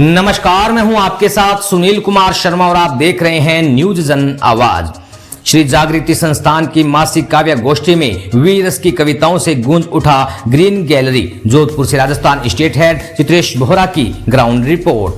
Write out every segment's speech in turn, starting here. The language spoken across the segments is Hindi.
नमस्कार, मैं हूं आपके साथ सुनील कुमार शर्मा और आप देख रहे हैं न्यूज जन आवाज। श्री जागृति संस्थान की मासिक काव्य गोष्ठी में वीर रस की कविताओं से गूंज उठा ग्रीन गैलरी। जोधपुर से राजस्थान स्टेट हेड चित्रेश बोहरा की ग्राउंड रिपोर्ट।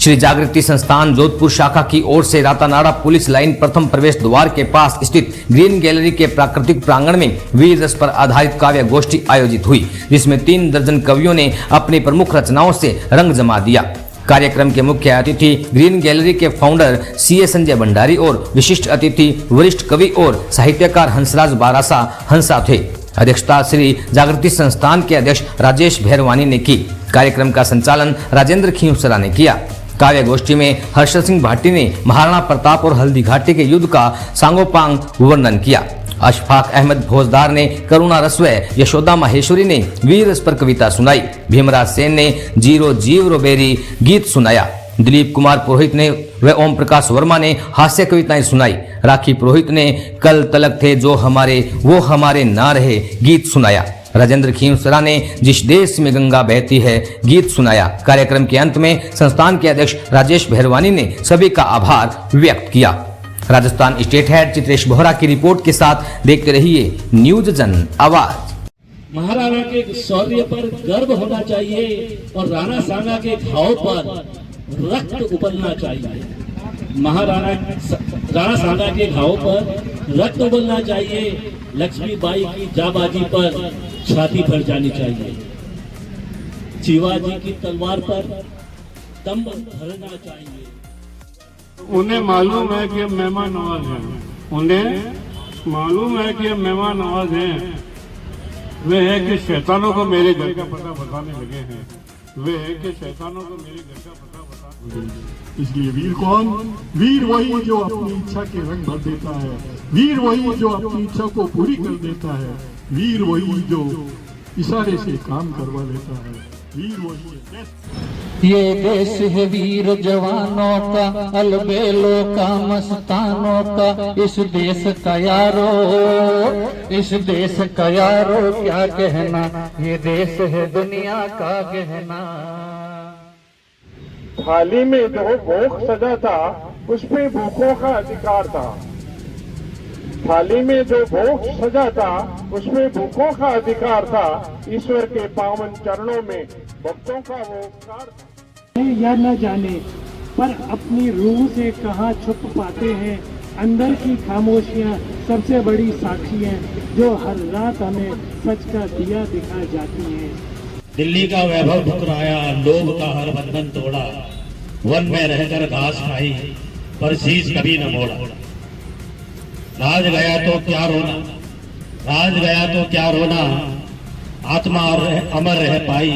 श्री जागृति संस्थान जोधपुर शाखा की ओर से रातानाड़ा पुलिस लाइन प्रथम प्रवेश द्वार के पास स्थित ग्रीन गैलरी के प्राकृतिक प्रांगण में वीर रस पर आधारित काव्य गोष्ठी आयोजित हुई, जिसमें 3 दर्जन कवियों ने अपनी प्रमुख रचनाओं से रंग जमा दिया। कार्यक्रम के मुख्य अतिथि ग्रीन गैलरी के फाउंडर सीए संजय भंडारी और विशिष्ट अतिथि वरिष्ठ कवि और साहित्यकार हंसराज बारासा हंसा थे। अध्यक्षता श्री जागृति संस्थान के अध्यक्ष राजेश भैरवानी ने की। कार्यक्रम का संचालन राजेंद्र खींवसरा ने किया। काव्य गोष्ठी में हर्षद सिंह भाटी ने महाराणा प्रताप और हल्दी घाटी के युद्ध का सांगोपांग वर्णन किया। अशफाक अहमद फौजदार ने करुणा रस व यशोदा माहेश्वरी ने वीर रस पर कविता सुनाई। भीमराज सेन ने जीरो जीव रोबेरी गीत सुनाया। दिलीप कुमार पुरोहित ने व ओम प्रकाश वर्मा ने हास्य कविताएं सुनाई। राखी पुरोहित ने कल तलक थे जो हमारे वो हमारे ना रहे गीत सुनाया। राजेंद्र खींवसरा ने जिस देश में गंगा बहती है गीत सुनाया। कार्यक्रम के अंत में संस्थान के अध्यक्ष राजेश भैरवानी ने सभी का आभार व्यक्त किया। राजस्थान स्टेट हेड चित्रेश बोहरा की रिपोर्ट के साथ देखते रहिए न्यूज जन आवाज। महाराणा के शौर्य पर गर्व होना चाहिए और राणा सांगा के घाव पर रक्त उबलना चाहिए। राणा सांगा के घाव पर रक्त उबलना चाहिए। लक्ष्मीबाई की जाबाजी पर छाती भर जानी चाहिए। शिवाजी की तलवार पर दम भरना चाहिए। उन्हें मालूम है कि मेहमान नवाज हैं, उन्हें मालूम है कि मेहमान नवाज हैं। वे है कि शैतानों को मेरे घर का पता बताने लगे हैं। वे है कि शैतानों को मेरे घर का पता बता। इसलिए वीर कौन? वीर वही जो अपनी इच्छा के रंग भर देता है। वीर वही जो अपनी इच्छा को पूरी कर देता है। वीर वही जो इशारे से काम करवा लेता है। वीर वही है। ये देश है वीर जवानों का, अलबेलों का, मस्तानों का। इस देश का यारो, इस देश का यारो क्या कहना। ये देश है दुनिया का गहना। थाली में जो भोग सजा था उसमें भूखों का अधिकार था। थाली में जो भोग सजा था उसमें भूखों का अधिकार था। ईश्वर के पावन चरणों में भक्तों का वो उपकार था। या न जाने पर अपनी रूह से कहाँ छुप पाते हैं। अंदर की खामोशियाँ सबसे बड़ी साक्षी हैं जो हर रात हमें सच का दिया दिखा जाती हैं। दिल्ली का वैभव ठुकराया, लोभ का हर बंधन तोड़ा। वन में रहकर घास खाई पर शीश कभी न मोड़ा। राज गया तो क्या रोना, राज गया तो क्या रोना। आत्मा अमर रह पाई,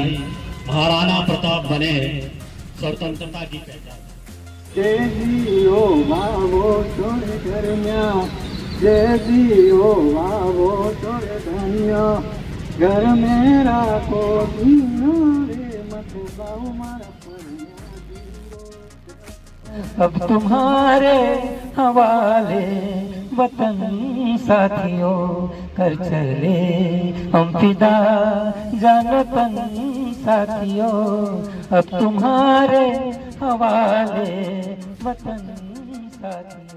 महाराणा प्रताप बने स्वतंत्रता की पहचान। जय जियो बाबो तोरे धर्म्या, जय जियो बाबो तोरे धन्या। घर मेरा को दीनो रे मत गाओ मारा अब तुम्हारे हवाले वतन साथियों, कर चले हम फिदा जानतन साथियों। अब तुम्हारे हवाले वतन साथियों।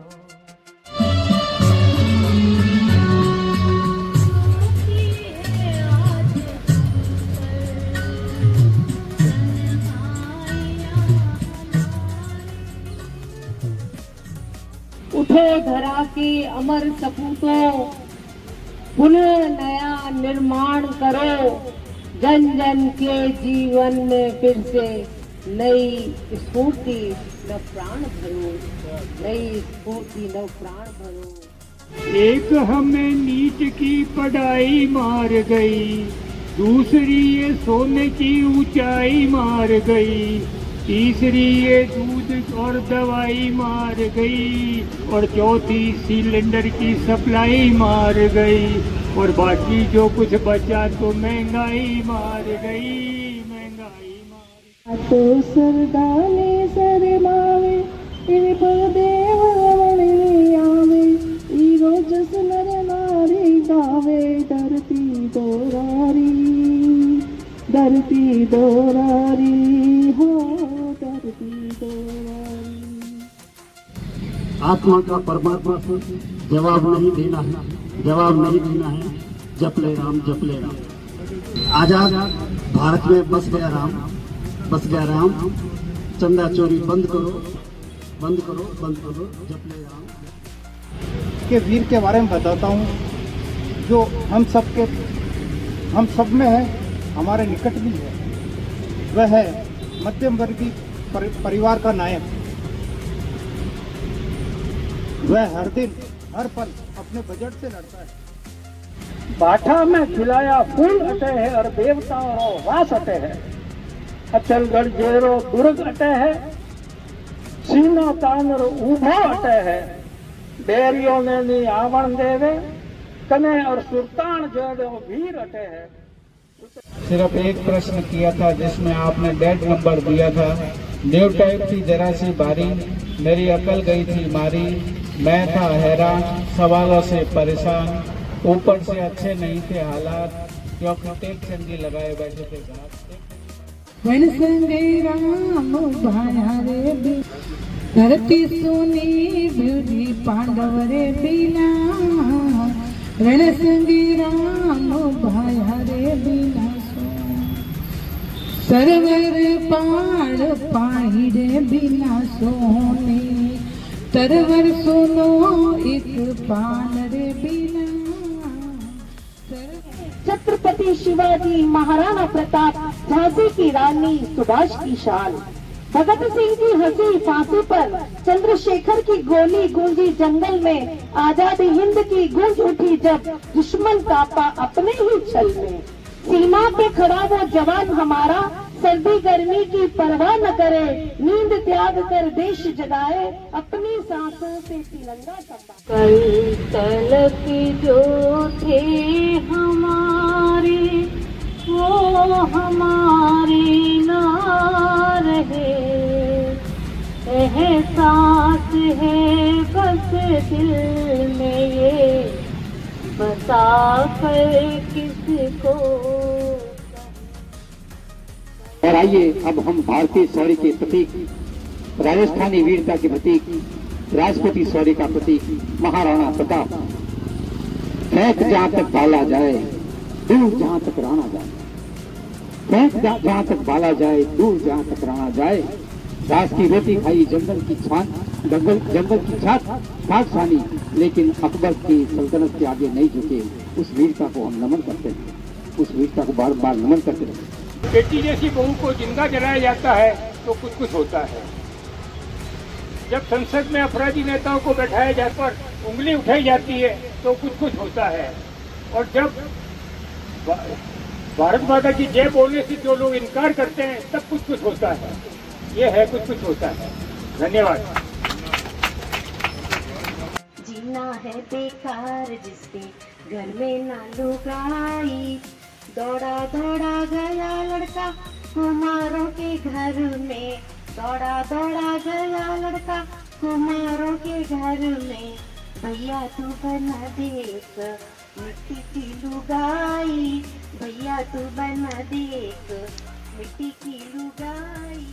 उठो धरा के अमर सपूतों, पुनः नया निर्माण करो। जन जन के जीवन में फिर से नई स्फूर्ति न प्राण भरो, नई स्फूर्ति न प्राण भरो। एक हमें नीट की पढ़ाई मार गई, दूसरी ये सोने की ऊंचाई मार गई, तीसरी ये दूध और दवाई मार गई, और चौथी सिलेंडर की सप्लाई मार गई, और बाकी जो कुछ बचा तो महंगाई मार गई, महंगाई मार। तो सरदाने सर मावे इन पर देव आवे, ई रोज सुनर नारी गावे। धरती दोरारी, धरती दोरारी हो धरती। आत्मा का परमात्मा से जवाब नहीं देना है, जवाब नहीं देना है। जप ले राम, जप ले राम। आजाद भारत में बस गया राम, बस गया राम। चंदा चोरी बंद करो, बंद करो, बंद करो, जप ले राम। के वीर के बारे में बताता हूँ, जो हम सब में है, हमारे निकट भी है। वह है मध्यम वर्गीय परिवार का नायक। वह हर दिन हर पल अपने बजट से लड़ता है। बाठा में खिलाया फूल अटे है और देवताओं वास अटे है। अचलगढ़ जेरो दुर्ग अटे है, सीना तानर ऊभो अटे है। बैरियों ने नी आवण देवे, कने और सुल्तान जोड़ो वीर अटे है। सिर्फ एक प्रश्न किया था जिसमें आपने डेड नंबर दिया था। न्यू टाइप थी जरा सी बारी, मेरी अकल गई थी मारी। मैं था हैरान, सवालों से परेशान, ऊपर से अच्छे नहीं थे हालात, क्योंकि टेक चंगी लगाए बैठे थे घाट। वन संगे राम भाया रे बी, धरती सोनी भूरी पांडव रे बीना। रण संगे राम भाया रे बीना सो, सरवर पाड़ पाही रे बीना सोनी। तरवर सोनो एक पान रे बीना। छत्रपति शिवाजी, महाराणा प्रताप, झांसी की रानी, सुभाष की शान। भगत सिंह की हंसी फांसी पर, चंद्रशेखर की गोली गूंजी जंगल में। आजादी हिंद की गूंज उठी जब दुश्मन कांपा अपने ही छल में। सीमा पे खड़ा वो जवान हमारा, सर्दी गर्मी की परवाह न करे। नींद त्याग कर देश जगाए, अपनी सांसों से तिरंगा संभाले। कल तलक जो थे हमारे, वो हमारे ना रहे। एहसास है बस दिल में ये, बता कर किसको। और आइए अब हम भारतीय शौर्य के प्रतीक, राजस्थानी वीरता के प्रतीक, राजपूती शौर्य का प्रतीक महाराणा प्रताप। फेंक जहां तक भाला जाए, दूर जहां तक राणा जाए। फेंक जहां तक भाला जाए, दूर जहां तक राणा जाए। घास की रोटी खाई जंगल की छाछ छानी, लेकिन अकबर की सल्तनत के आगे नहीं झुके। उस वीरता को हम नमन करते हैं, उस वीरता को बार बार नमन करते हैं। बेटी जैसी बहू को जिंदा जलाया जाता है तो कुछ कुछ होता है। जब संसद में अपराधी नेताओं को बैठाया जाकर उंगली उठाई जाती है तो कुछ कुछ होता है। और जब भारत माता की जय बोलने से जो लोग इनकार करते हैं तब कुछ कुछ होता है। ये है कुछ कुछ होता है। धन्यवाद। जीना है बेकार जिसके घर में ना लुगाई, दौड़ा दौड़ा गया लड़का कुमारों के घर में। दौड़ा दौड़ा गया लड़का कुमारों के घर में। भैया तू बना देख मिट्टी की लुगाई, भैया तू बना देख मिट्टी की लुगाई।